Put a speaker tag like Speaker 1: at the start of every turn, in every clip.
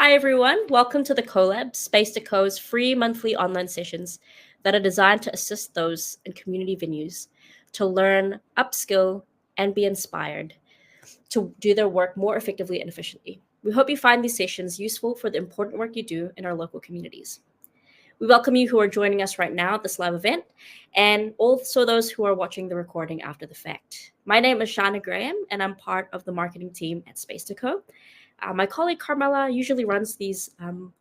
Speaker 1: Hi everyone, welcome to the CoLab, SpacetoCo's free monthly online sessions that are designed to assist those in community venues to learn, upskill, and be inspired to do their work more effectively and efficiently. We hope you find these sessions useful for the important work you do in our local communities. We welcome you who are joining us right now at this live event, and also those who are watching the recording after the fact. My name is Shana Graham, and I'm part of the marketing team at SpacetoCo. My colleague Carmela usually runs these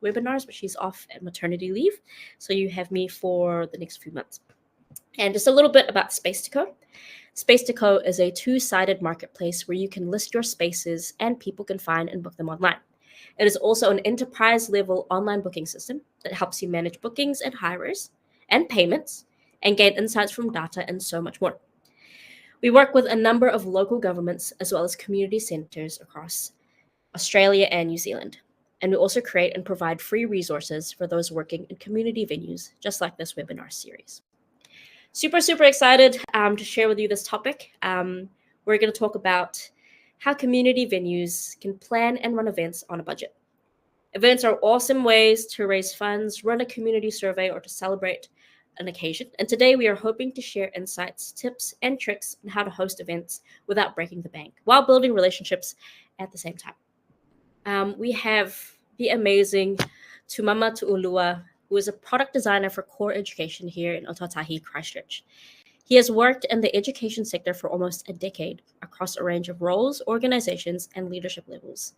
Speaker 1: webinars, but she's off at maternity leave, so you have me for the next few months. And just a little bit about SpacetoCo. SpacetoCo is a two-sided marketplace where you can list your spaces and people can find and book them online. It is also an enterprise-level online booking system that helps you manage bookings and hires and payments and gain insights from data and so much more. We work with a number of local governments as well as community centres across Australia and New Zealand. And we also create and provide free resources for those working in community venues, just like this webinar series. Super excited to share with you this topic. We're going to talk about how community venues can plan and run events on a budget. Events are awesome ways to raise funds, run a community survey, or to celebrate an occasion. And today we are hoping to share insights, tips, and tricks on how to host events without breaking the bank while building relationships at the same time. We have the amazing Tumama Tu'ulua, who is a product designer for core education here in Otautahi, Christchurch. He has worked in the education sector for almost a decade across a range of roles, organizations, and leadership levels.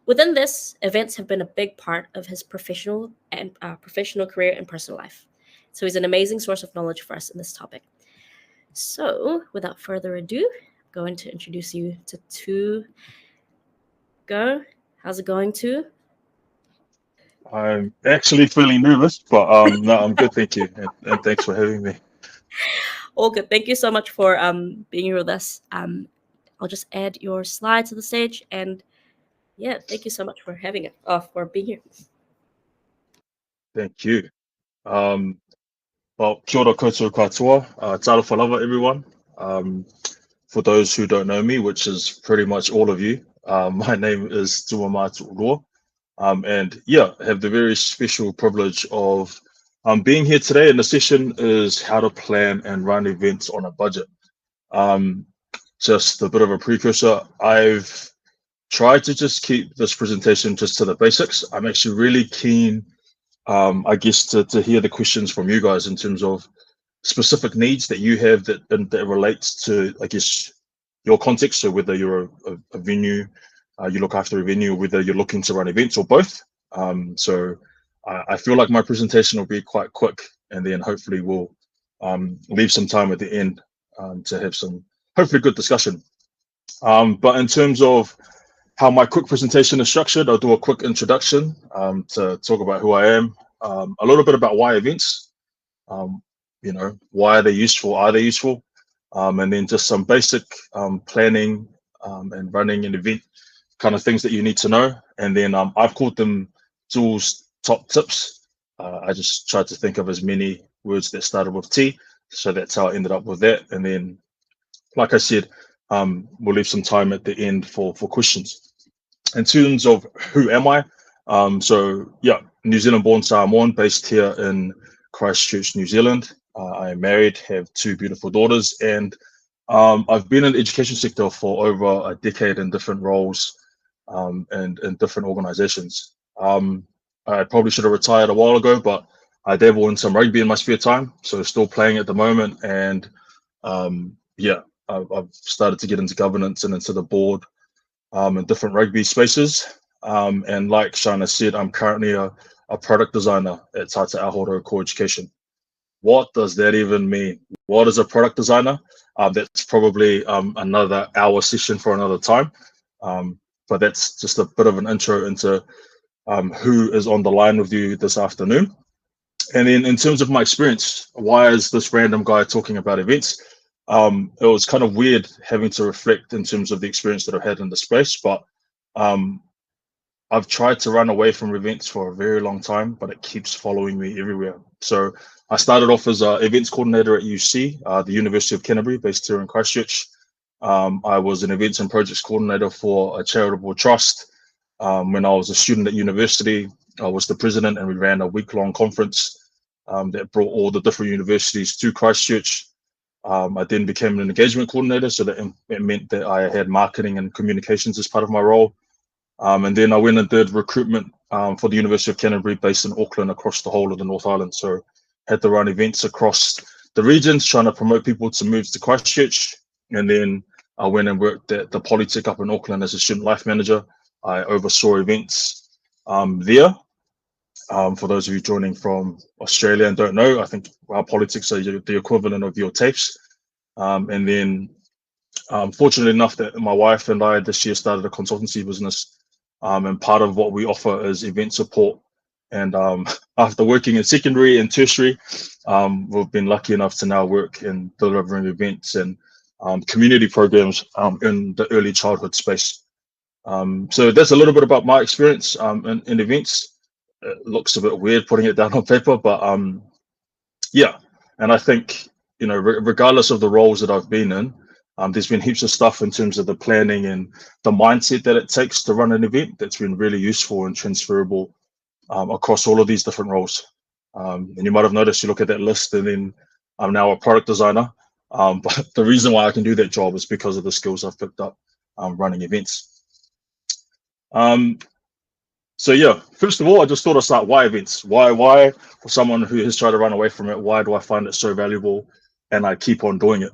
Speaker 1: Within this, events have been a big part of his professional career and personal life. So he's an amazing source of knowledge for us in this topic. So without further ado, I'm going to introduce you to Go. How's it going, too?
Speaker 2: I'm actually feeling nervous, but no, I'm good, thank you, and thanks for having me.
Speaker 1: All good. Thank you so much for being here with us. I'll just add your slide to the stage, and yeah, thank you so much for having it, for being here.
Speaker 2: Thank you. Well, kia ora koutou katoa, talofa lava, everyone. For those who don't know me, which is pretty much all of you, my name is Tumama Tu'ulua. And yeah, I have the very special privilege of being here today, and the session is how to plan and run events on a budget. Just a bit of a precursor, I've tried to just keep this presentation just to the basics. I'm actually really keen, I guess, to hear the questions from you guys in terms of specific needs that you have that relates to, I guess, your context. So whether you're a venue, you look after a venue, whether you're looking to run events or both. So I feel like my presentation will be quite quick, and then hopefully we'll leave some time at the end to have some hopefully good discussion. But in terms of how my quick presentation is structured, I'll do a quick introduction to talk about who I am, a little bit about why events, why are they useful, and then just some basic planning and running an event kind of things that you need to know. And then I've called them Jules' top tips. I just tried to think of as many words that started with T, so that's how I ended up with that. And then, like I said, we'll leave some time at the end for questions. In terms of who am I, so yeah, New Zealand born Samoan, based here in Christchurch, New Zealand. I am married, have 2 beautiful daughters, and I've been in the education sector for over a decade in different roles and in different organizations. I probably should have retired a while ago, but I dabble in some rugby in my spare time, so still playing at the moment. And yeah, I've started to get into governance and into the board in different rugby spaces. And like Shana said, I'm currently a product designer at Tata Aohoro Core Education. What does that even mean? What is a product designer? That's probably another hour session for another time. But that's just a bit of an intro into who is on the line with you this afternoon. And then in terms of my experience, why is this random guy talking about events? It was kind of weird having to reflect in terms of the experience that I've had in the space, but I've tried to run away from events for a very long time, but it keeps following me everywhere. So I started off as an events coordinator at UC, the University of Canterbury, based here in Christchurch. I was an events and projects coordinator for a charitable trust. When I was a student at university, I was the president, and we ran a week-long conference that brought all the different universities to Christchurch. I then became an engagement coordinator, so that it meant that I had marketing and communications as part of my role. And then I went and did recruitment for the University of Canterbury, based in Auckland, across the whole of the North Island. So had to run events across the regions, trying to promote people to move to Christchurch. And then I went and worked at the Polytech up in Auckland as a student life manager. I oversaw events there. For those of you joining from Australia and don't know, I think our politics are the equivalent of your tapes. And then fortunate enough that my wife and I this year started a consultancy business. And part of what we offer is event support. And after working in secondary and tertiary, we've been lucky enough to now work in delivering events and community programs in the early childhood space. So that's a little bit about my experience in events. It looks a bit weird putting it down on paper, but yeah. And I think, you know, regardless of the roles that I've been in, there's been heaps of stuff in terms of the planning and the mindset that it takes to run an event that's been really useful and transferable across all of these different roles. And you might have noticed, you look at that list, and then I'm now a product designer. But the reason why I can do that job is because of the skills I've picked up running events. So yeah, first of all, I just thought I'd start, why events? Why for someone who has tried to run away from it, why do I find it so valuable and I keep on doing it?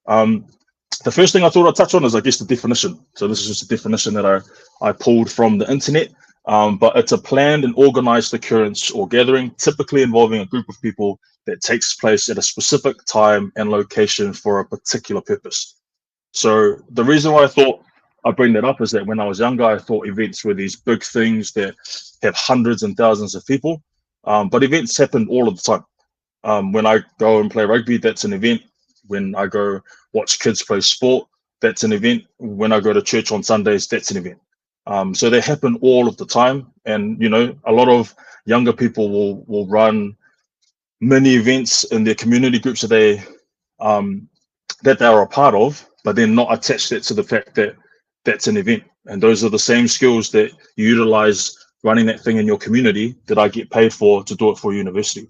Speaker 2: The first thing I thought I'd touch on is, I guess, the definition. So this is just a definition that I pulled from the internet, but it's a planned and organized occurrence or gathering, typically involving a group of people, that takes place at a specific time and location for a particular purpose. So the reason why I thought I bring that up is that when I was younger, I thought events were these big things that have hundreds and thousands of people, but events happen all of the time. When I go and play rugby, that's an event. When I go watch kids play sport, that's an event. When I go to church on Sundays, that's an event. So they happen all of the time, and you know, a lot of younger people will run many events in their community groups that they are a part of, but then not attach that to the fact that that's an event. And those are the same skills that you utilize running that thing in your community that I get paid for to do it for university,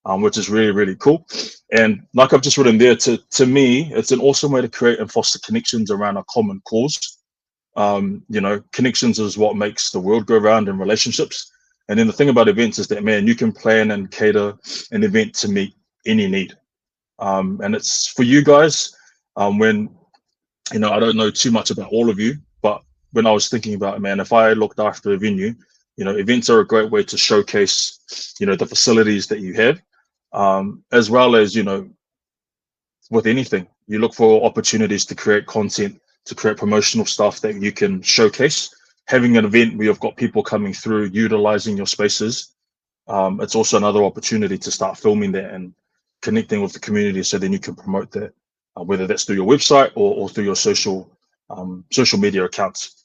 Speaker 2: which is really, really cool. And like I've just written there, to me, it's an awesome way to create and foster connections around a common cause. You know, connections is what makes the world go round in relationships. And then the thing about events is that, man, you can plan and cater an event to meet any need. And it's for you guys, when, you know, I don't know too much about all of you, but when I was thinking about it, man, if I looked after a venue, you know, events are a great way to showcase, you know, the facilities that you have, as well as, you know, with anything, you look for opportunities to create content, to create promotional stuff that you can showcase. Having an event where you've got people coming through, utilizing your spaces, it's also another opportunity to start filming that and connecting with the community, so then you can promote that, whether that's through your website or through your social media accounts.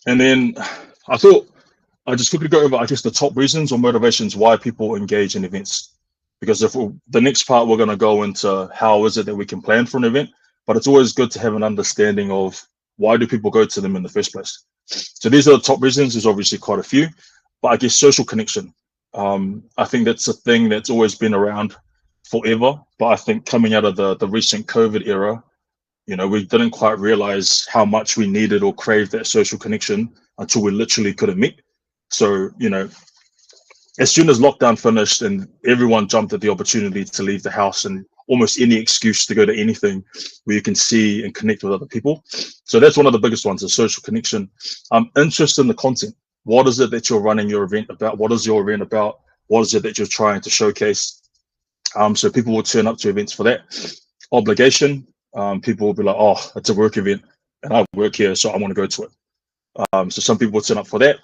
Speaker 2: And then I thought I'd just quickly go over, I guess, the top reasons or motivations why people engage in events. Because the next part, we're going to go into how is it that we can plan for an event, but it's always good to have an understanding of why do people go to them in the first place. So these are the top reasons. There's obviously quite a few, but I guess social connection. I think that's a thing that's always been around forever, but I think coming out of the recent COVID era, you know, we didn't quite realize how much we needed or craved that social connection until we literally couldn't meet. So, you know, as soon as lockdown finished and everyone jumped at the opportunity to leave the house and almost any excuse to go to anything where you can see and connect with other people. So that's one of the biggest ones, is social connection. Interest in the content. What is it that you're running your event about? What is your event about? What is it that you're trying to showcase? So people will turn up to events for that. Obligation. People will be like, oh, it's a work event and I work here, so I want to go to it. So some people will turn up for that.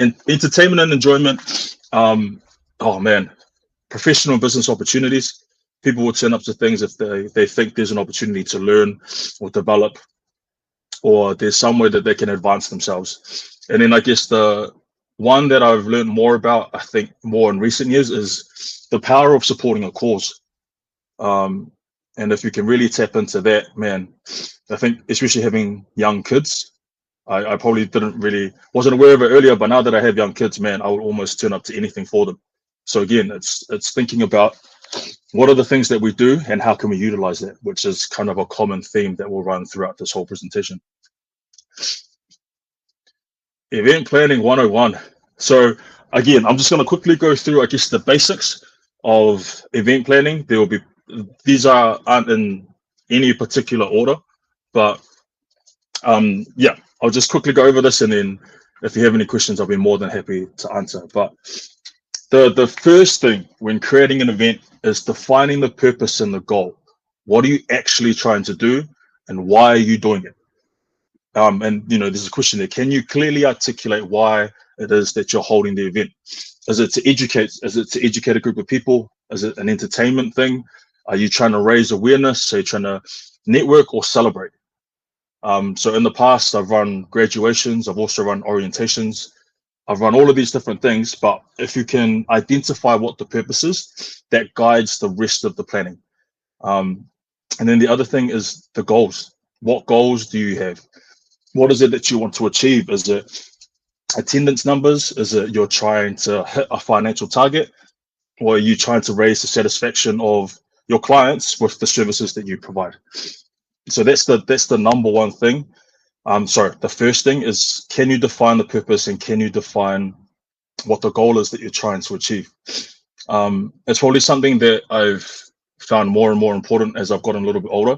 Speaker 2: And entertainment and enjoyment. Oh man, professional business opportunities. People will turn up to things if they think there's an opportunity to learn or develop, or there's somewhere that they can advance themselves. And then I guess the one that I've learned more about, I think more in recent years, is the power of supporting a cause. And if you can really tap into that, man, I think especially having young kids, I probably wasn't aware of it earlier, but now that I have young kids, man, I would almost turn up to anything for them. So again, it's thinking about what are the things that we do and how can we utilize that, which is kind of a common theme that will run throughout this whole presentation. Event planning 101. So again, I'm just going to quickly go through, I guess, the basics of event planning. There will be, these aren't in any particular order, but yeah, I'll just quickly go over this, and then if you have any questions, I'll be more than happy to answer. But the first thing when creating an event is defining the purpose and the goal. What are you actually trying to do, and why are you doing it? And there's a question there. Can you clearly articulate why it is that you're holding the event? Is it to educate? Is it to educate a group of people? Is it an entertainment thing? Are you trying to raise awareness? Are you trying to network or celebrate? So in the past, I've run graduations. I've also run orientations. I've run all of these different things. But if you can identify what the purpose is, that guides the rest of the planning. And then the other thing is the goals. What goals do you have? What is it that you want to achieve? Is it attendance numbers? Is it you're trying to hit a financial target? Or are you trying to raise the satisfaction of your clients with the services that you provide? So that's the number one thing. Sorry, the first thing is, can you define the purpose and can you define what the goal is that you're trying to achieve? It's probably something that I've found more and more important as I've gotten a little bit older.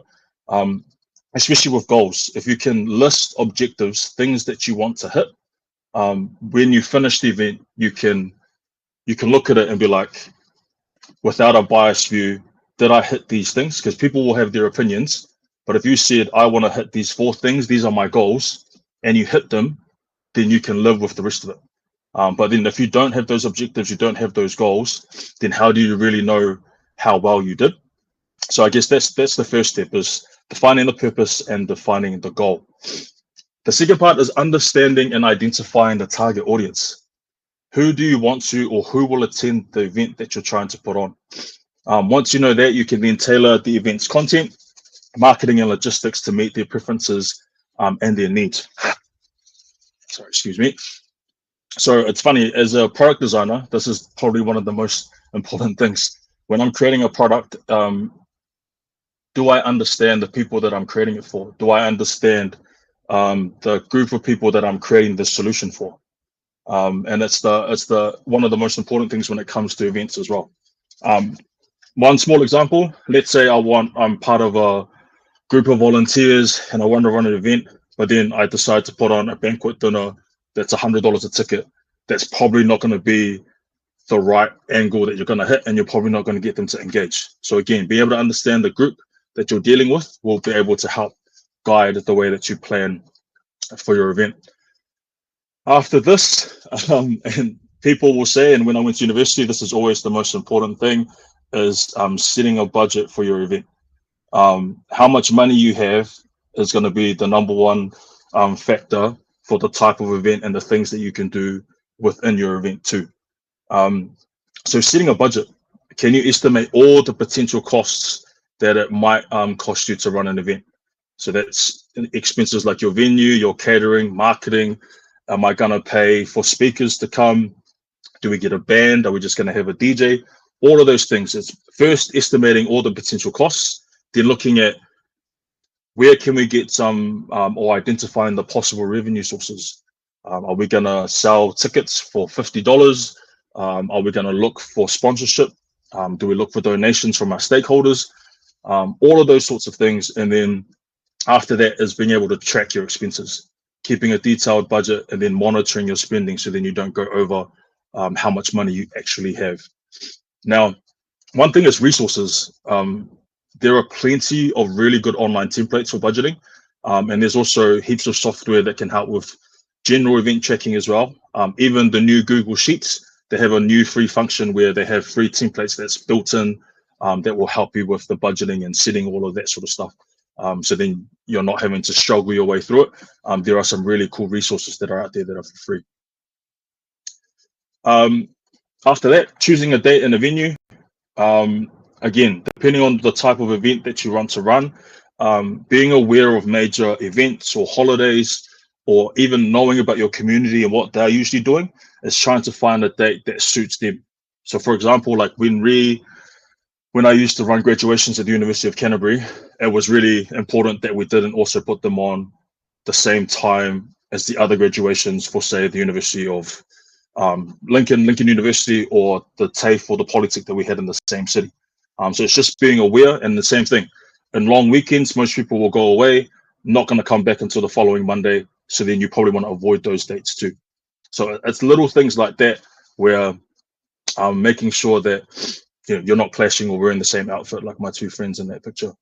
Speaker 2: Especially with goals. If you can list objectives, things that you want to hit, when you finish the event, you can look at it and be like, without a biased view, did I hit these things? Because people will have their opinions. But if you said, I want to hit these 4 things, these are my goals, and you hit them, then you can live with the rest of it. But then if you don't have those objectives, you don't have those goals, then how do you really know how well you did? So I guess that's the first step, is defining the purpose and defining the goal. The second part is understanding and identifying the target audience. Who do you want to, or who will attend the event that you're trying to put on? Once you know that, you can then tailor the event's content, marketing and logistics to meet their preferences and their needs. Sorry, excuse me. So it's funny, as a product designer, this is probably one of the most important things. When I'm creating a product, do I understand the people that I'm creating it for? Do I understand the group of people that I'm creating this solution for? And it's one of the most important things when it comes to events as well. One small example, let's say I'm part of a group of volunteers and I want to run an event, but then I decide to put on a banquet dinner that's $100 a ticket. That's probably not going to be the right angle that you're going to hit, and you're probably not going to get them to engage. So again, be able to understand the group that you're dealing with will be able to help guide the way that you plan for your event. After this, and people will say, and when I went to university, this is always the most important thing, is setting a budget for your event. How much money you have is going to be the number one factor for the type of event and the things that you can do within your event too. So setting a budget, can you estimate all the potential costs that it might cost you to run an event? So that's expenses like your venue, your catering, marketing. Am I going to pay for speakers to come? Do we get a band? Are we just going to have a DJ? All of those things. It's first estimating all the potential costs, then looking at where can we get some or identifying the possible revenue sources. Are we going to sell tickets for $50? Are we going to look for sponsorship? Do we look for donations from our stakeholders? All of those sorts of things. And then after that is being able to track your expenses, keeping a detailed budget, and then monitoring your spending so then you don't go over how much money you actually have. Now, one thing is resources. There are plenty of really good online templates for budgeting. And there's also heaps of software that can help with general event tracking as well. Even the new Google Sheets, they have a new free function where they have free templates that's built in that will help you with the budgeting and setting all of that sort of stuff. So then you're not having to struggle your way through it. There are some really cool resources that are out there that are for free. After that, choosing a date and a venue. Again, depending on the type of event that you want to run, being aware of major events or holidays or even knowing about your community and what they're usually doing, is trying to find a date that suits them. So for example, like when I used to run graduations at the University of Canterbury, it was really important that we didn't also put them on the same time as the other graduations for, say, the University of Lincoln University, or the TAFE or the Polytech that we had in the same city. So it's just being aware, and the same thing. In long weekends, most people will go away, not going to come back until the following Monday. So then you probably want to avoid those dates too. So it's little things like that where making sure that you're not clashing or wearing the same outfit like my two friends in that picture.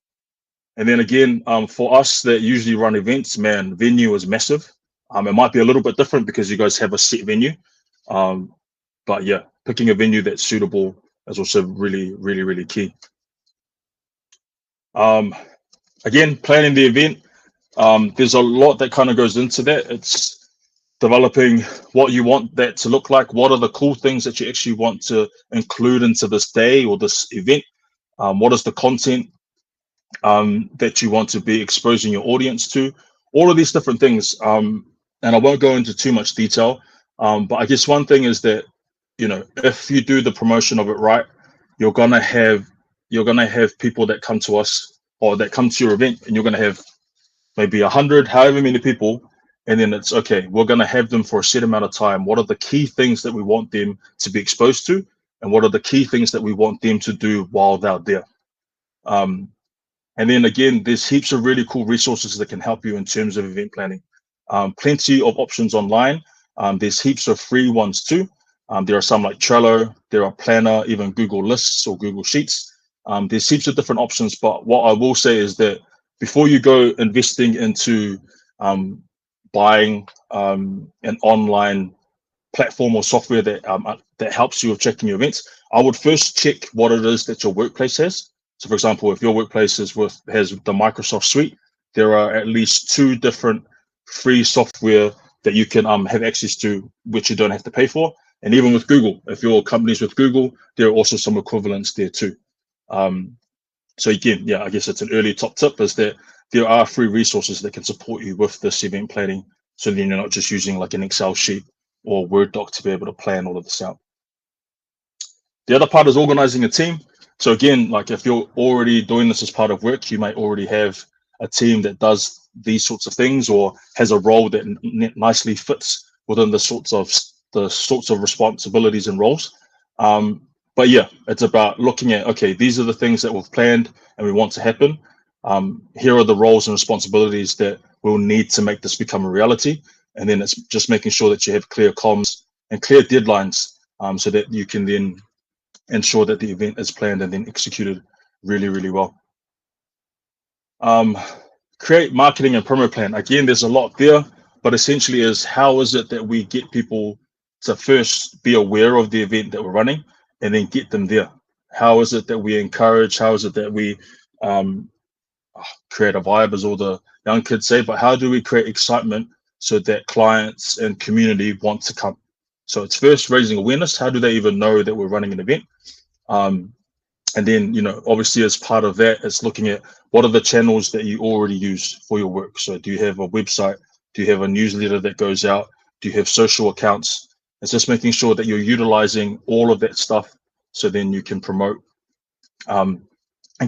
Speaker 2: And then again, for us that usually run events, man, venue is massive. It might be a little bit different because you guys have a set venue. But yeah, picking a venue that's suitable is also really, really, really key. Again, planning the event, there's a lot that kind of goes into that. It's developing what you want that to look like. What are the cool things that you actually want to include into this day or this event? What is the content that you want to be exposing your audience to? All of these different things. And I won't go into too much detail, but I guess one thing is that, if you do the promotion of it right, you're gonna have people that come to us or that come to your event, and you're gonna have maybe 100, however many people, and then it's okay, we're gonna have them for a set amount of time. What are the key things that we want them to be exposed to, and what are the key things that we want them to do while they're there? And then again, there's heaps of really cool resources that can help you in terms of event planning. Plenty of options online. There's heaps of free ones too. There are some like Trello, there are Planner, even Google Lists or Google Sheets. There's heaps of different options, but what I will say is that before you go investing into buying an online platform or software that helps you with checking your events, I would first check what it is that your workplace has. So for example, if your workplace has the Microsoft suite, there are at least 2 different free software that you can have access to, which you don't have to pay for. And even with Google, if your company's with Google, there are also some equivalents there too. So again, yeah, I guess it's an early top tip, is that there are free resources that can support you with this event planning, so then you're not just using like an Excel sheet or Word doc to be able to plan all of this out. The other part is organizing a team. So again, like if you're already doing this as part of work, you might already have a team that does these sorts of things, or has a role that nicely fits within the sorts of responsibilities and roles. But yeah, it's about looking at, okay, these are the things that we've planned and we want to happen. Here are the roles and responsibilities that we'll need to make this become a reality. And then it's just making sure that you have clear comms and clear deadlines, so that you can then ensure that the event is planned and then executed really, really well. Create marketing and promo plan. Again, there's a lot there, but essentially is, how is it that we get people to first be aware of the event that we're running and then get them there? How is it that we encourage, how is it that we create a vibe, as all the young kids say, but how do we create excitement so that clients and community want to come? So it's first raising awareness. How do they even know that we're running an event? And then, obviously as part of that, it's looking at what are the channels that you already use for your work. So do you have a website? Do you have a newsletter that goes out? Do you have social accounts? It's just making sure that you're utilizing all of that stuff, so then you can promote and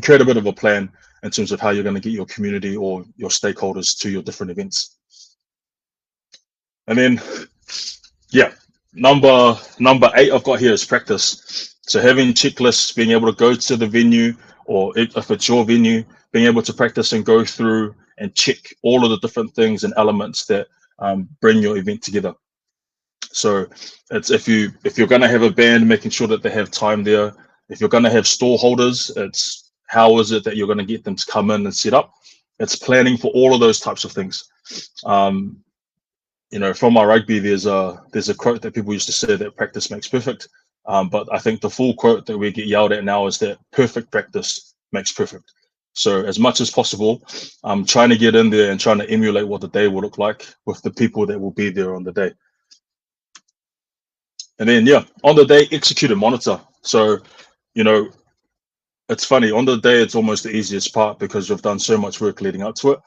Speaker 2: create a bit of a plan in terms of how you're going to get your community or your stakeholders to your different events. And then, yeah, number 8 I've got here is practice. So having checklists, being able to go to the venue, or if it's your venue, being able to practice and go through and check all of the different things and elements that bring your event together. So it's if you're going to have a band, making sure that they have time there. If you're going to have store holders, it's how is it that you're going to get them to come in and set up. It's planning for all of those types of things. From my rugby, there's a quote that people used to say that practice makes perfect. But I think the full quote that we get yelled at now is that perfect practice makes perfect. So as much as possible, I'm trying to get in there and trying to emulate what the day will look like with the people that will be there on the day. And then, yeah, on the day, execute and monitor. So, it's funny, on the day, it's almost the easiest part because you've done so much work leading up to it.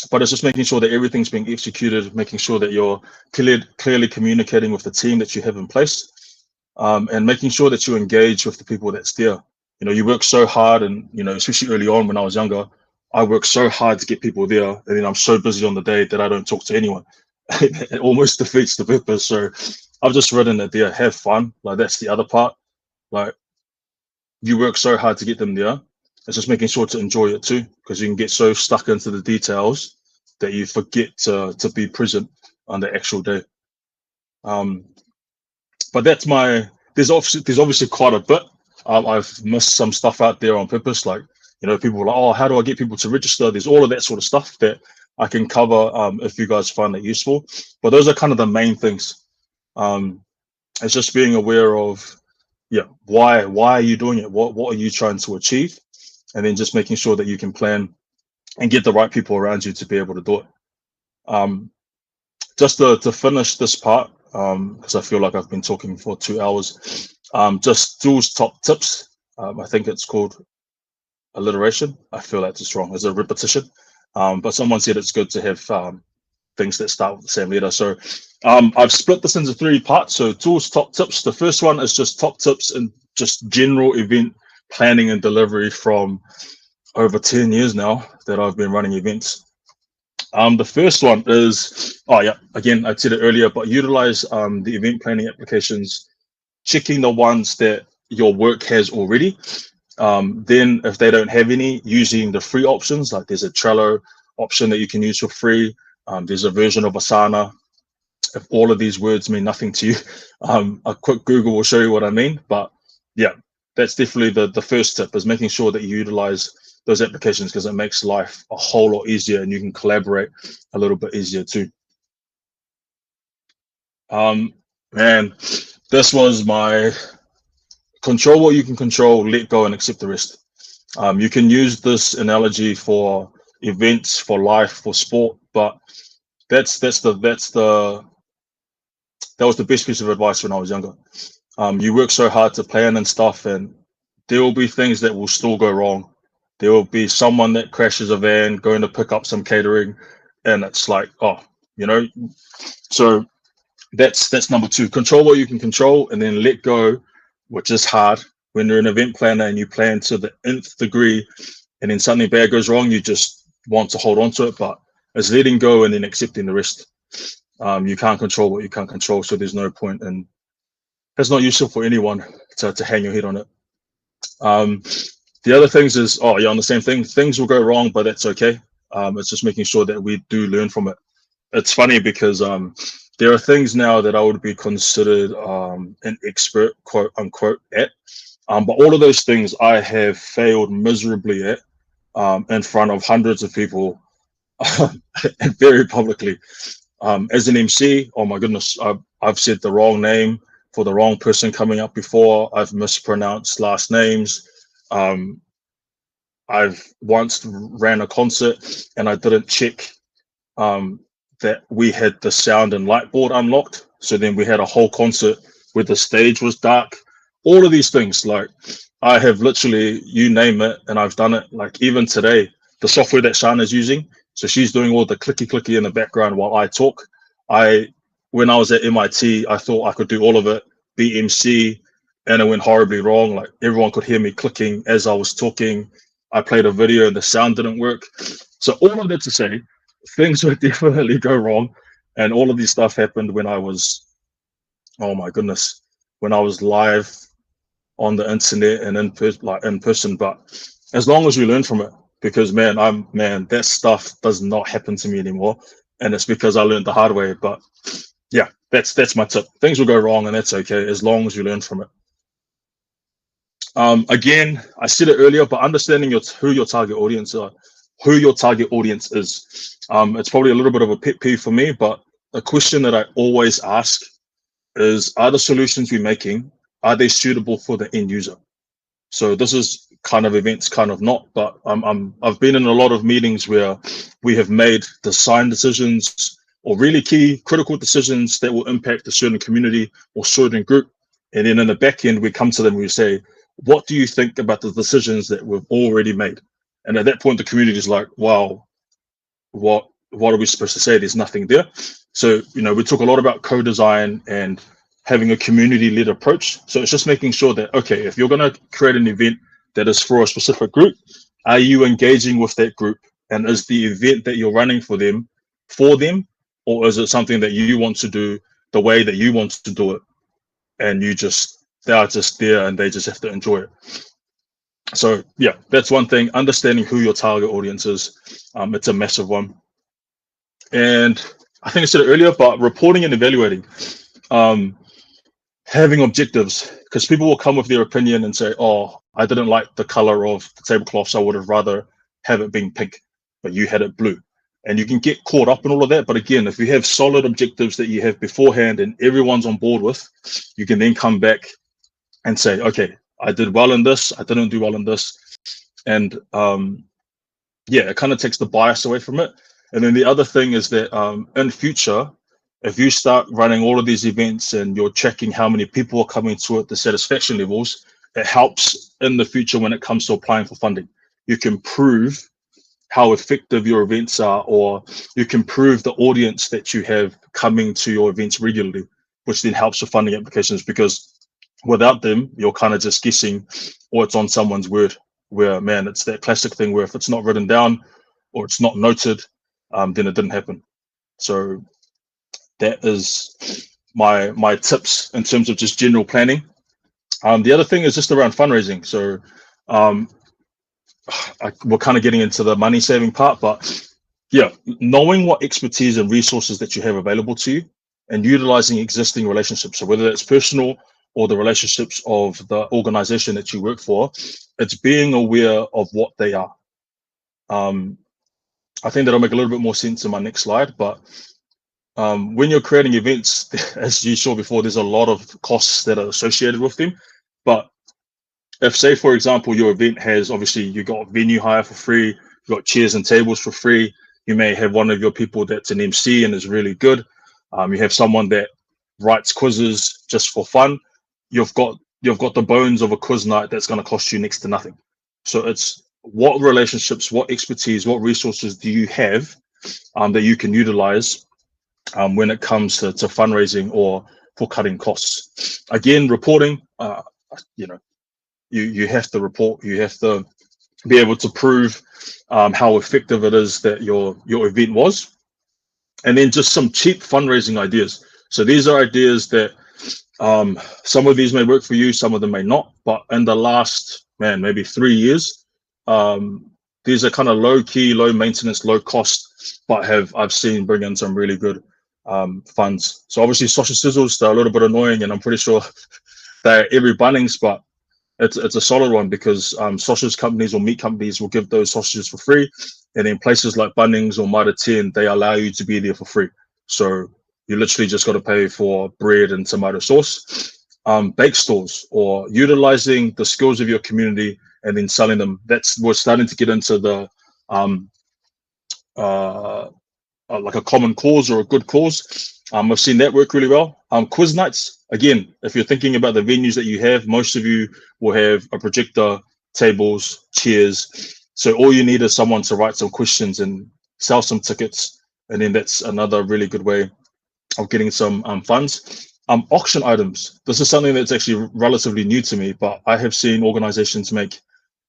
Speaker 2: but it's just making sure that everything's being executed, making sure that you're clearly communicating with the team that you have in place, and making sure that you engage with the people that's there. You know, you work so hard, and you know, especially early on when I was younger, I worked so hard to get people there, and then I'm so busy on the day that I don't talk to anyone. It almost defeats the purpose. So I've just written it there, have fun. Like, that's the other part. Like, you work so hard to get them there. It's just making sure to enjoy it too, because you can get so stuck into the details that you forget to be present on the actual day. But that's there's obviously quite a bit. I've missed some stuff out there on purpose. Like, you know, people are like, oh, how do I get people to register? There's all of that sort of stuff that I can cover if you guys find it useful. But those are kind of the main things. It's just being aware of, yeah, why are you doing it? What are you trying to achieve? And then just making sure that you can plan and get the right people around you to be able to do it. Just to finish this part, because I feel like I've been talking for 2 hours, just Jules' top tips. I think it's called alliteration. I feel that's just wrong. It's a repetition. But someone said it's good to have things that start with the same letter. So I've split this into 3 parts. So Jules' top tips. The first one is just top tips and just general event planning and delivery from over 10 years now that I've been running events. The first one is, oh yeah, again, I said it earlier, but utilize the event planning applications, checking the ones that your work has already. Then if they don't have any, using the free options, like there's a Trello option that you can use for free. There's a version of Asana. If all of these words mean nothing to you, a quick Google will show you what I mean. But yeah, that's definitely the first tip, is making sure that you utilize those applications, because it makes life a whole lot easier and you can collaborate a little bit easier too. Man, this was my control what you can control, let go and accept the rest. You can use this analogy for events, for life, for sport, but that was the best piece of advice when I was younger. You work so hard to plan and stuff, and there will be things that will still go wrong. There will be someone that crashes a van going to pick up some catering, and it's like, oh, you know. So that's number 2. Control what you can control, and then let go, which is hard when you're an event planner and you plan to the nth degree, and then something bad goes wrong. You just want to hold on to it, but it's letting go and then accepting the rest. You can't control what you can't control, so there's no point, and it's not useful for anyone to hang your head on it. The other things is, oh yeah, on the same thing, things will go wrong, but that's okay. It's just making sure that we do learn from it. It's funny because there are things now that I would be considered an expert, quote unquote, at. But all of those things I have failed miserably at in front of hundreds of people and very publicly. As an MC, oh my goodness, I've said the wrong name for the wrong person coming up before. I've mispronounced last names. I've once ran a concert and I didn't check that we had the sound and light board unlocked. So then we had a whole concert where the stage was dark. All of these things, like, I have literally, you name it, and I've done it. Like, even today, the software that Shana's using, so she's doing all the clicky in the background while I talk. When I was at MIT, I thought I could do all of it, be MC, and it went horribly wrong. Like, everyone could hear me clicking as I was talking. I played a video and the sound didn't work. So all of that to say, things would definitely go wrong. And all of this stuff happened when I was, oh my goodness, when I was live on the internet and in person. But as long as we learn from it, because man, that stuff does not happen to me anymore. And it's because I learned the hard way. But yeah, that's my tip. Things will go wrong, and that's okay, as long as you learn from it. Again, I said it earlier, but understanding who your target audience is. It's probably a little bit of a pet peeve for me, but a question that I always ask is, are the solutions we're making, are they suitable for the end user? So this is kind of events, kind of not, but I've been in a lot of meetings where we have made design decisions or really key critical decisions that will impact a certain community or certain group. And then in the back end, we come to them and we say, what do you think about the decisions that we've already made? And at that point, the community is like, wow, what what are we supposed to say? There's nothing there. So, we talk a lot about co-design and having a community-led approach. So it's just making sure that, okay, if you're going to create an event that is for a specific group, are you engaging with that group? And is the event that you're running for them, or is it something that you want to do the way that you want to do it? And they are just there and they just have to enjoy it. So yeah, that's one thing. Understanding who your target audience is, it's a massive one. And I think I said it earlier, but reporting and evaluating, having objectives, because people will come with their opinion and say, oh, I didn't like the color of the tablecloths, I would have rather have it being pink, but you had it blue. And you can get caught up in all of that. But again, if you have solid objectives that you have beforehand and everyone's on board with, you can then come back and say, okay, I did well in this, I didn't do well in this. And yeah, it kind of takes the bias away from it. And then the other thing is that in future, if you start running all of these events and you're checking how many people are coming to it, the satisfaction levels, it helps in the future when it comes to applying for funding. You can prove how effective your events are, or you can prove the audience that you have coming to your events regularly, which then helps with funding applications, because without them, you're kind of just guessing, or it's on someone's word, where, man, it's that classic thing where if it's not written down or it's not noted, then it didn't happen. So that is my tips in terms of just general planning. The other thing is just around fundraising. So we're kind of getting into the money saving part, but yeah, knowing what expertise and resources that you have available to you and utilizing existing relationships. So whether that's personal or the relationships of the organization that you work for, it's being aware of what they are. I think that'll make a little bit more sense in my next slide, but when you're creating events, as you saw before, there's a lot of costs that are associated with them. But if, say, for example, your event has, obviously, you got venue hire for free, you got chairs and tables for free, you may have one of your people that's an MC and is really good. You have someone that writes quizzes just for fun. You've got the bones of a quiz night that's going to cost you next to nothing. So it's what relationships, what expertise, what resources do you have that you can utilize when it comes to fundraising or for cutting costs. Again, reporting, you have to report, you have to be able to prove how effective it is that your event was. And then just some cheap fundraising ideas. So these are ideas that some of these may work for you, some of them may not, but in the last, maybe 3 years, these are kind of low key, low maintenance, low cost, but I've seen bring in some really good funds. So obviously sausage sizzles, they're a little bit annoying, and I'm pretty sure they're every Bunnings, but it's a solid one, because sausage companies or meat companies will give those sausages for free, and then places like Bunnings or Mitre 10, they allow you to be there for free. So you literally just got to pay for bread and tomato sauce. Bake stores, or utilizing the skills of your community and then selling them. We're starting to get into the like a common cause or a good cause. I've seen that work really well. Quiz nights, again, if you're thinking about the venues that you have, most of you will have a projector, tables, chairs. So all you need is someone to write some questions and sell some tickets. And then that's another really good way of getting some funds. Auction items. This is something that's actually relatively new to me, but I have seen organizations make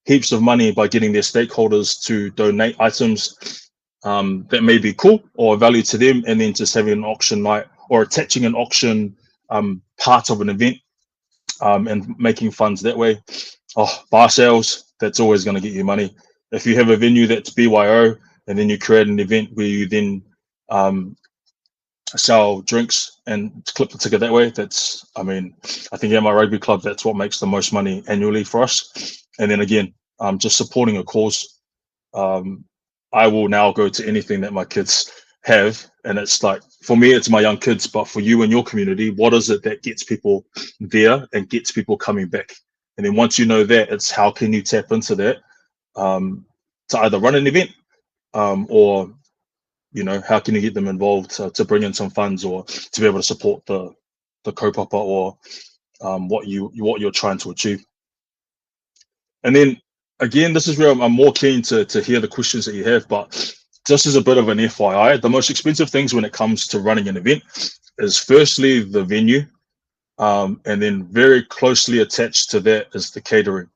Speaker 2: heaps of money by getting their stakeholders to donate items that may be cool or value to them, and then just having an auction night or attaching an auction part of an event and making funds that way. Bar sales, that's always going to get you money. If you have a venue that's BYO and then you create an event where you then sell drinks and clip the ticket that way, I think at my rugby club, that's what makes the most money annually for us. And then again, just supporting a cause. I will now go to anything that my kids have, and it's like, for me, it's my young kids, but for you and your community, what is it that gets people there and gets people coming back? And then once you know that, it's how can you tap into that to either run an event or how can you get them involved to bring in some funds, or to be able to support the kaupapa or what you're trying to achieve. And then again, this is where I'm more keen to hear the questions that you have, but just as a bit of an FYI, the most expensive things when it comes to running an event is firstly the venue, and then very closely attached to that is the catering.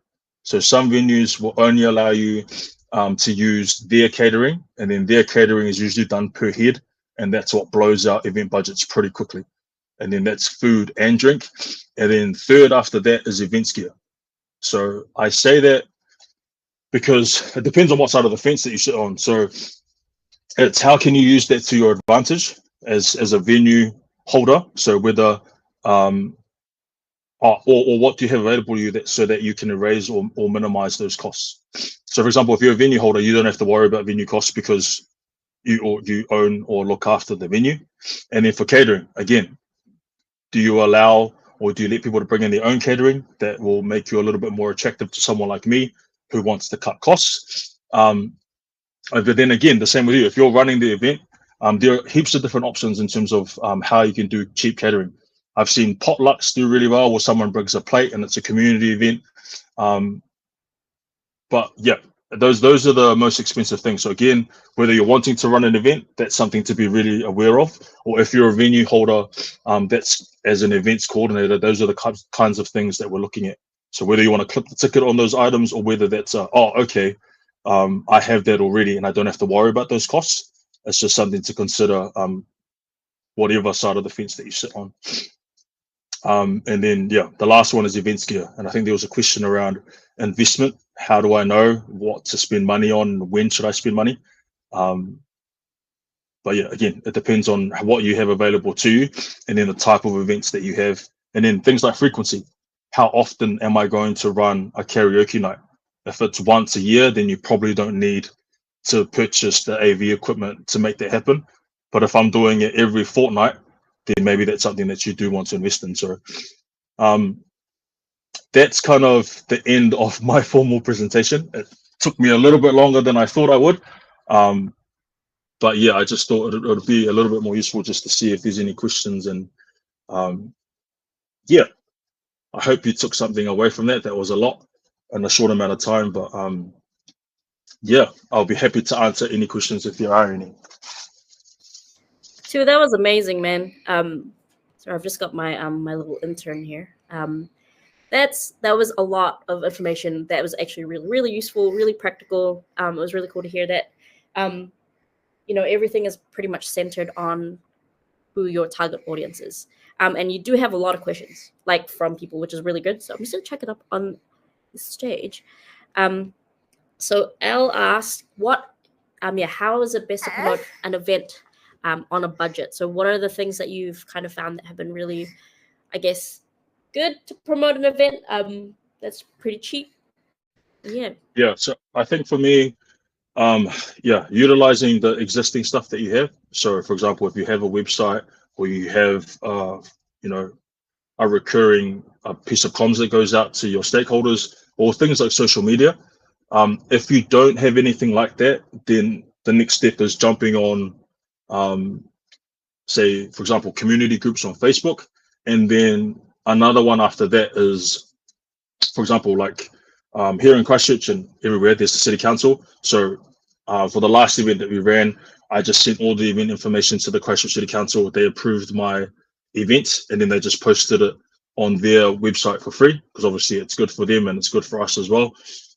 Speaker 2: So some venues will only allow you to use their catering, and then their catering is usually done per head, and that's what blows out event budgets pretty quickly. And then that's food and drink. And then third after that is events gear. So I say that because it depends on what side of the fence that you sit on. So it's how can you use that to your advantage as a venue holder. So whether or what do you have available to you that so that you can erase or minimize those costs. So for example, if you're a venue holder, you don't have to worry about venue costs because you own or look after the venue. And then for catering, again, do you allow or do you let people to bring in their own catering that will make you a little bit more attractive to someone like me who wants to cut costs? But then again, the same with you. If you're running the event, there are heaps of different options in terms of how you can do cheap catering. I've seen potlucks do really well where someone brings a plate and it's a community event. But yeah, those are the most expensive things. So again, whether you're wanting to run an event, that's something to be really aware of. Or if you're a venue holder, that's as an events coordinator, those are the kinds of things that we're looking at. So whether you want to clip the ticket on those items or whether that's okay, I have that already and I don't have to worry about those costs. It's just something to consider, whatever side of the fence that you sit on. And then, yeah, the last one is events gear. And I think there was a question around investment. How do I know what to spend money on? When should I spend money? But yeah, again, it depends on what you have available to you and then the type of events that you have. And then things like frequency. How often am I going to run a karaoke night? If it's once a year, then you probably don't need to purchase the AV equipment to make that happen. But if I'm doing it every fortnight, then maybe that's something that you do want to invest in. So that's kind of the end of my formal presentation. It took me a little bit longer than I thought I would. But yeah, I just thought it would be a little bit more useful just to see if there's any questions. And yeah, I hope you took something away from that. That was a lot in a short amount of time. But yeah, I'll be happy to answer any questions if there are any.
Speaker 1: Tu, that was amazing, man. Sorry, I've just got my my little intern here. That was a lot of information that was actually really useful, really practical. It was really cool to hear that. Everything is pretty much centered on who your target audience is. And you do have a lot of questions, like from people, which is really good. So I'm just gonna check it up on the stage. So Elle asked, how is it best to promote an event on a budget? So what are the things that you've kind of found that have been really, I guess, good to promote an event that's pretty cheap?
Speaker 2: Yeah, so I think for me, yeah, utilizing the existing stuff that you have. So for example, if you have a website or you have a recurring piece of comms that goes out to your stakeholders or things like social media, if you don't have anything like that, then the next step is jumping on say, for example, community groups on Facebook. And then another one after that is, for example, like here in Christchurch and everywhere, there's the city council. So for the last event that we ran, I just sent all the event information to the Christchurch City Council. They approved my event and then they just posted it on their website for free because obviously it's good for them and it's good for us as well.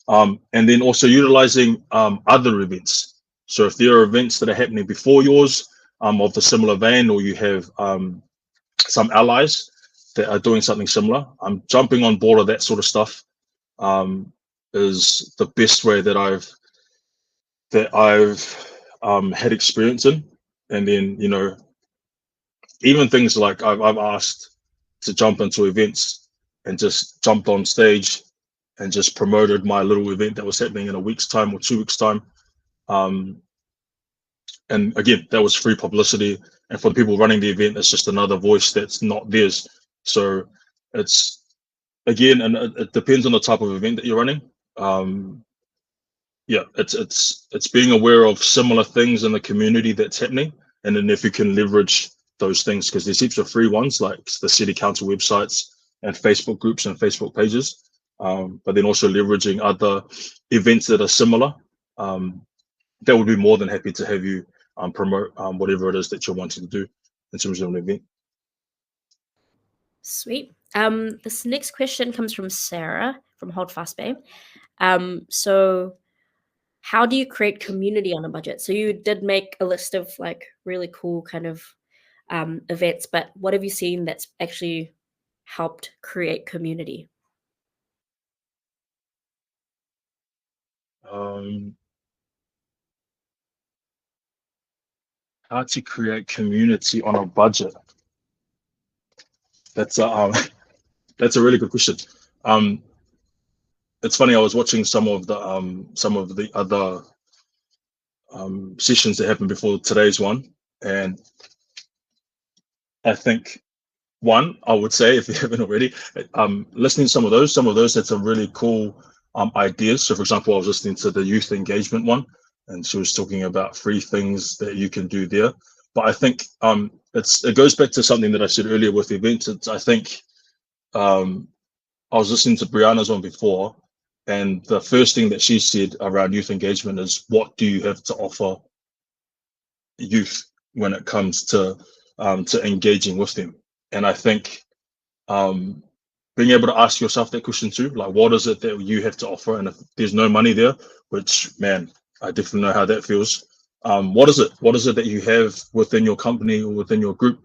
Speaker 2: And then also utilizing other events. So if there are events that are happening before yours of the similar vein, or you have some allies that are doing something similar, jumping on board of that sort of stuff is the best way that I've had experience in. And then even things like I've asked to jump into events and just jumped on stage and just promoted my little event that was happening in a week's time or 2 weeks time. And again, that was free publicity. And for the people running the event, it's just another voice that's not theirs. So it's, again, and it depends on the type of event that you're running. Yeah, it's being aware of similar things in the community that's happening. And then if you can leverage those things, because there's heaps of free ones like the city council websites and Facebook groups and Facebook pages. But then also leveraging other events that are similar. they would be more than happy to have you promote whatever it is that you're wanting to do in terms of an event.
Speaker 1: Sweet. This next question comes from Sarah from Holdfast Bay. So how do you create community on a budget? So you did make a list of like really cool kind of events, but what have you seen that's actually helped create community?
Speaker 2: How to create community on a budget? That's a that's a really good question. It's funny. I was watching some of the other sessions that happened before today's one, and I think one, I would say, if you haven't already, listening to some of those had some really cool ideas. So, for example, I was listening to the youth engagement one, and she was talking about 3 things that you can do there. But I think it goes back to something that I said earlier with events. I think I was listening to Brianna's one before, and the first thing that she said around youth engagement is, what do you have to offer youth when it comes to engaging with them? And I think being able to ask yourself that question too, like, what is it that you have to offer? And if there's no money there, which, man, I definitely know how that feels. What is it? What is it that you have within your company or within your group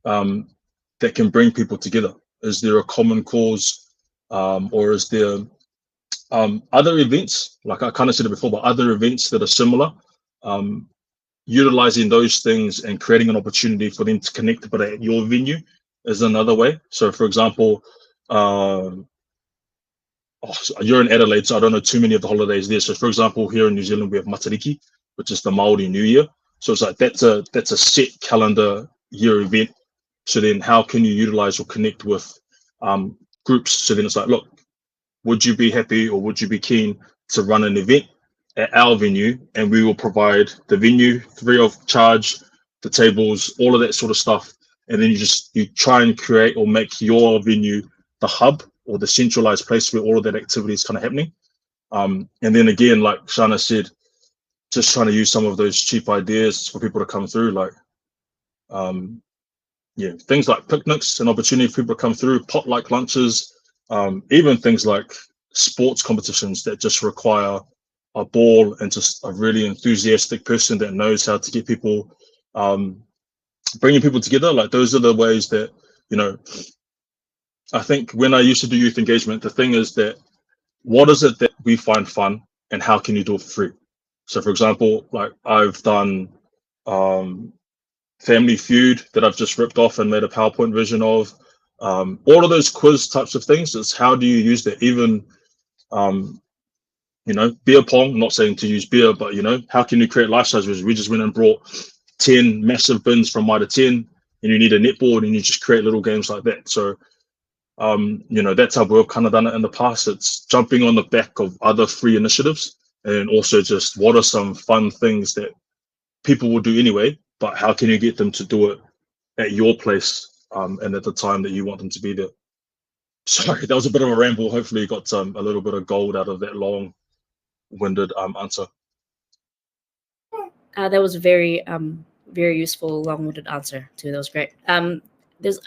Speaker 2: that can bring people together? Is there a common cause, or is there other events? Like I kind of said it before, but other events that are similar. Utilizing those things and creating an opportunity for them to connect, but at your venue is another way. So, for example, you're in Adelaide, so I don't know too many of the holidays there. So, for example, here in New Zealand, we have Matariki, which is the Maori New Year. So it's like that's a set calendar year event. So then, how can you utilize or connect with groups? So then it's like, look, would you be happy or would you be keen to run an event at our venue, and we will provide the venue free of charge, the tables, all of that sort of stuff. And then you try and create or make your venue the hub or the centralized place where all of that activity is kind of happening. And then again, like Shana said, just trying to use some of those cheap ideas for people to come through, like things like picnics, an opportunity for people to come through, potluck lunches, even things like sports competitions that just require a ball and just a really enthusiastic person that knows how to get people, bringing people together. Like those are the ways that, I think when I used to do youth engagement, the thing is that what is it that we find fun and how can you do it for free? So for example, like I've done Family Feud that I've just ripped off and made a PowerPoint version of. All of those quiz types of things, is how do you use that? Even beer pong, not saying to use beer, but how can you create life size versions? We just went and brought 10 massive bins from Mitre 10, and you need a netboard, and you just create little games like that. So that's how we've kind of done it in the past. It's jumping on the back of other free initiatives, and also just what are some fun things that people will do anyway, but how can you get them to do it at your place and at the time that you want them to be there? Sorry, that was a bit of a ramble. Hopefully you got a little bit of gold out of that long-winded answer.
Speaker 1: That was very very useful, long-winded answer too. That was great. There's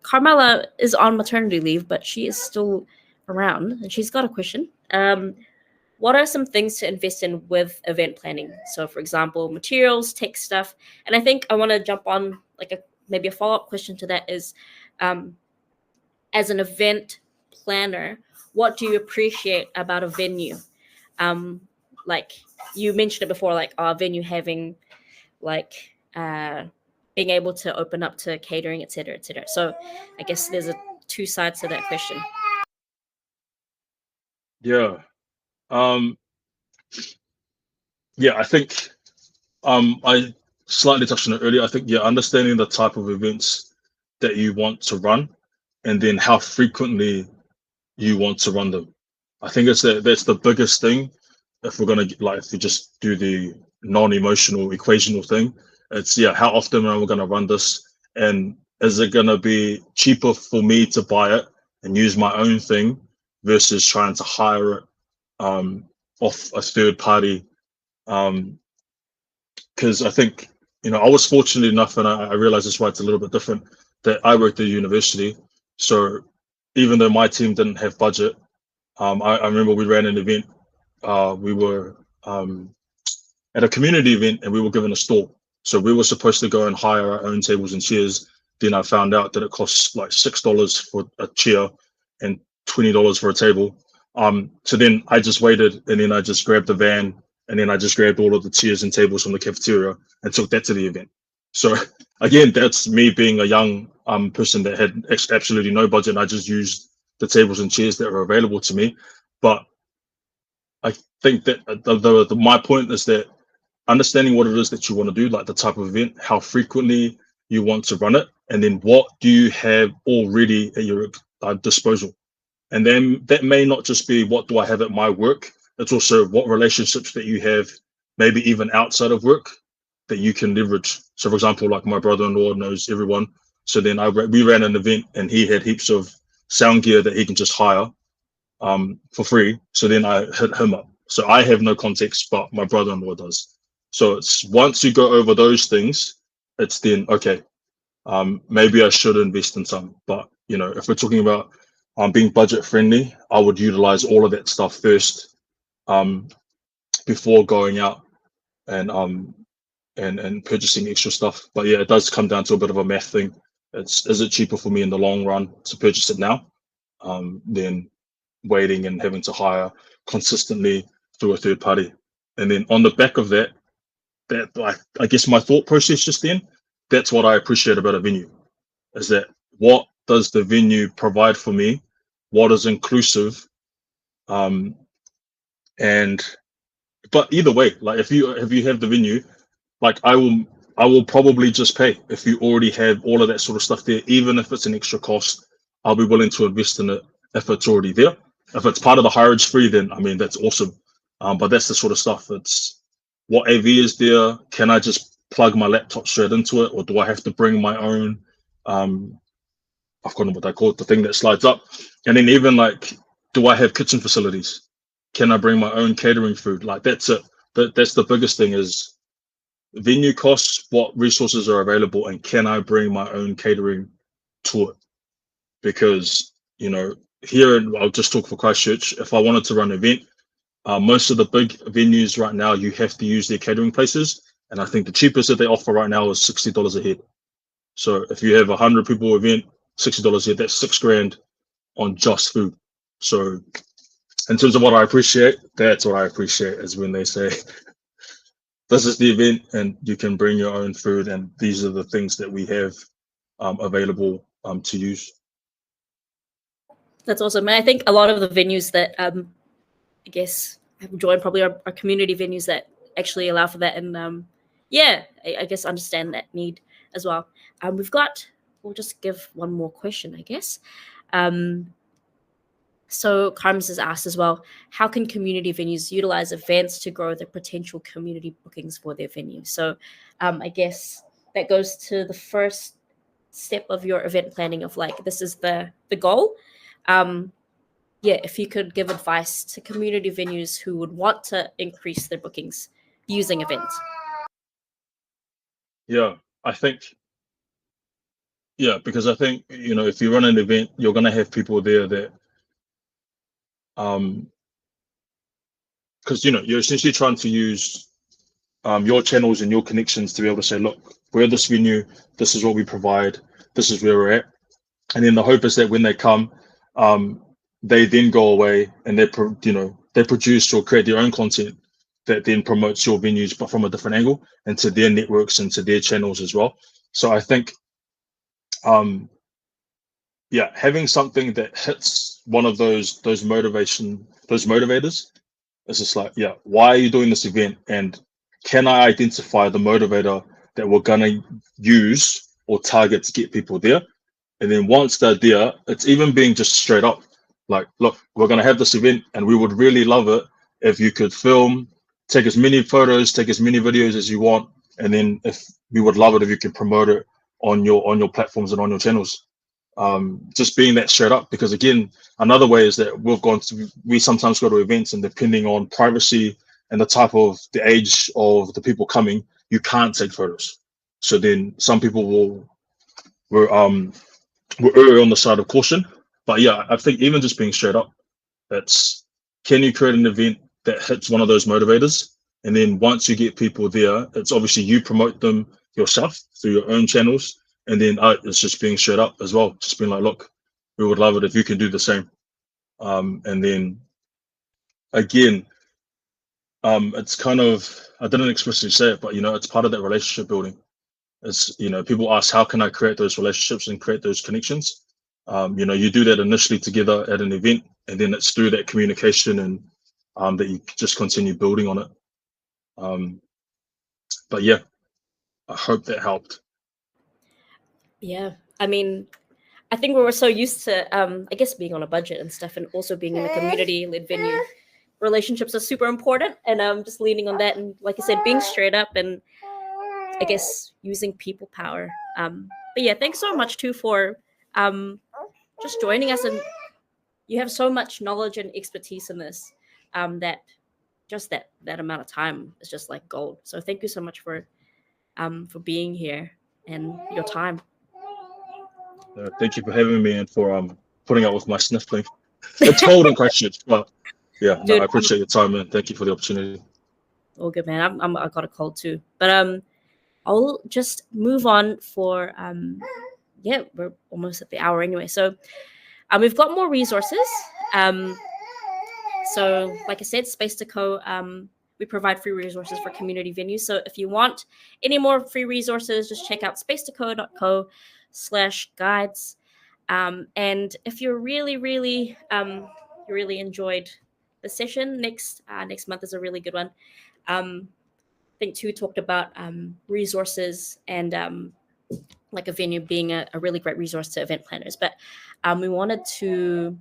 Speaker 1: Carmela is on maternity leave, but she is still around, and she's got a question. What are some things to invest in with event planning? So, for example, materials, tech stuff. And I think I want to jump on like maybe a follow-up question to that is, as an event planner, what do you appreciate about a venue? Like you mentioned it before, like our venue having like being able to open up to catering, et cetera, et cetera. So I guess there's two sides to that question.
Speaker 2: Yeah. I think I slightly touched on it earlier. I think understanding the type of events that you want to run, and then how frequently you want to run them. I think that's the biggest thing. If we're gonna if we just do the non-emotional equational thing, it's how often am I gonna run this, and is it gonna be cheaper for me to buy it and use my own thing versus trying to hire it off a third party Because I think, I was fortunate enough, and I realize this why it's a little bit different, that I worked at university. So even though my team didn't have budget, I remember we ran an event. We were at a community event, and we were given a stall. So we were supposed to go and hire our own tables and chairs. Then I found out that it costs like $6 for a chair and $20 for a table. So then I just waited, and then I just grabbed the van, and then I just grabbed all of the chairs and tables from the cafeteria and took that to the event. So again, that's me being a young person that had absolutely no budget. And I just used the tables and chairs that were available to me. But I think that my point is that understanding what it is that you want to do, like the type of event, how frequently you want to run it, and then what do you have already at your disposal. And then that may not just be what do I have at my work, it's also what relationships that you have, maybe even outside of work, that you can leverage. So for example, like my brother-in-law knows everyone. So then we ran an event, and he had heaps of sound gear that he can just hire for free. So then I hit him up. So I have no context, but my brother-in-law does. So it's once you go over those things, it's then, okay, maybe I should invest in some. But, if we're talking about being budget friendly, I would utilize all of that stuff first before going out and purchasing extra stuff. But yeah, it does come down to a bit of a math thing. Is it cheaper for me in the long run to purchase it now than waiting and having to hire consistently through a third party? And then on the back of that, I guess my thought process just then, that's what I appreciate about a venue, is that what does the venue provide for me? What is inclusive? But either way, like if you have the venue, like I will probably just pay if you already have all of that sort of stuff there, even if it's an extra cost. I'll be willing to invest in it if it's already there. If it's part of the hireage free, then I mean that's awesome. But that's the sort of stuff. It's what AV is there. Can I just plug my laptop straight into it, or do I have to bring my own? I've forgotten what they call it, the thing that slides up. And then even like, do I have kitchen facilities? Can I bring my own catering food? Like that's it. That's the biggest thing is venue costs, what resources are available, and can I bring my own catering to it? Because, here, I'll just talk for Christchurch. If I wanted to run an event, most of the big venues right now, you have to use their catering places. And I think the cheapest that they offer right now is $60 a head. So if you have 100 people event, $60 a head, that's $6,000 on just food. So in terms of what I appreciate, that's what I appreciate, is when they say, this is the event and you can bring your own food, and these are the things that we have available to use.
Speaker 1: That's awesome. And I think a lot of the venues that I guess have joined probably are community venues that actually allow for that. And yeah, I guess understand that need as well. We'll just give one more question, I guess. So Carms has asked as well, how can community venues utilize events to grow the potential community bookings for their venue? So I guess that goes to the first step of your event planning of like, this is the goal. If you could give advice to community venues who would want to increase their bookings using events.
Speaker 2: Yeah, because I think, if you run an event, you're going to have people there that, because, you're essentially trying to use your channels and your connections to be able to say, look, we're this venue, this is what we provide, this is where we're at. And then the hope is that when they come, they then go away and they produce or create their own content that then promotes your venues, but from a different angle, and to their networks and to their channels as well. So I think, having something that hits one of those motivators, is just like, why are you doing this event? And can I identify the motivator that we're gonna use or target to get people there? And then once they're there, it's even being just straight up, like, look, we're gonna have this event, and we would really love it if you could film, take as many photos, take as many videos as you want, and then we would love it if you could promote it on your platforms and on your channels. Just being that straight up, because again, another way is that we sometimes go to events, and depending on privacy and the age of the people coming, you can't take photos. So then some people will err on the side of caution. But yeah, I think even just being straight up, it's, can you create an event that hits one of those motivators? And then once you get people there, it's obviously you promote them yourself through your own channels. And then it's just being straight up as well. Just being like, look, we would love it if you can do the same. And then again, it's kind of, I didn't explicitly say it, but it's part of that relationship building. It's, people ask, how can I create those relationships and create those connections? You do that initially together at an event, and then it's through that communication and that you just continue building on it. But yeah, I hope that helped.
Speaker 1: Yeah, I mean, I think we were so used to, I guess, being on a budget and stuff, and also being in a community-led venue. Relationships are super important, and just leaning on that, and like I said, being straight up, and I guess using people power. But yeah, thanks so much too for just joining us, and you have so much knowledge and expertise in this, that just that amount of time is just like gold. So thank you so much for being here and your time.
Speaker 2: Thank you for having me and for putting up with my sniffling. It's cold in Christchurch, but yeah,
Speaker 1: Dude,
Speaker 2: I appreciate your time and thank you for the opportunity.
Speaker 1: All good, man. I got a cold too, but I'll just move on for yeah, we're almost at the hour anyway. So we've got more resources. So like I said, SpacetoCo, we provide free resources for community venues. So if you want any more free resources, just check out spacetoco.co/guides. And if you're really enjoyed the session, next month is a really good one. I think Tu talked about resources and like a venue being a really great resource to event planners. But we wanted to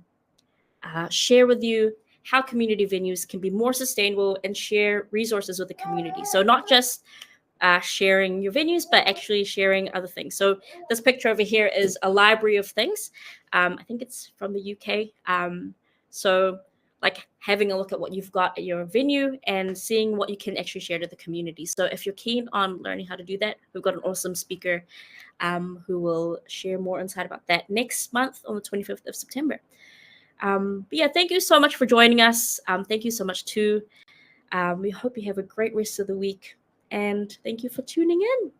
Speaker 1: share with you how community venues can be more sustainable and share resources with the community. So not just sharing your venues, but actually sharing other things. So this picture over here is a library of things. I think it's from the UK. So like having a look at what you've got at your venue and seeing what you can actually share to the community. So if you're keen on learning how to do that, we've got an awesome speaker who will share more insight about that next month on the 25th of September. But yeah, thank you so much for joining us. Thank you so much too. We hope you have a great rest of the week, and thank you for tuning in.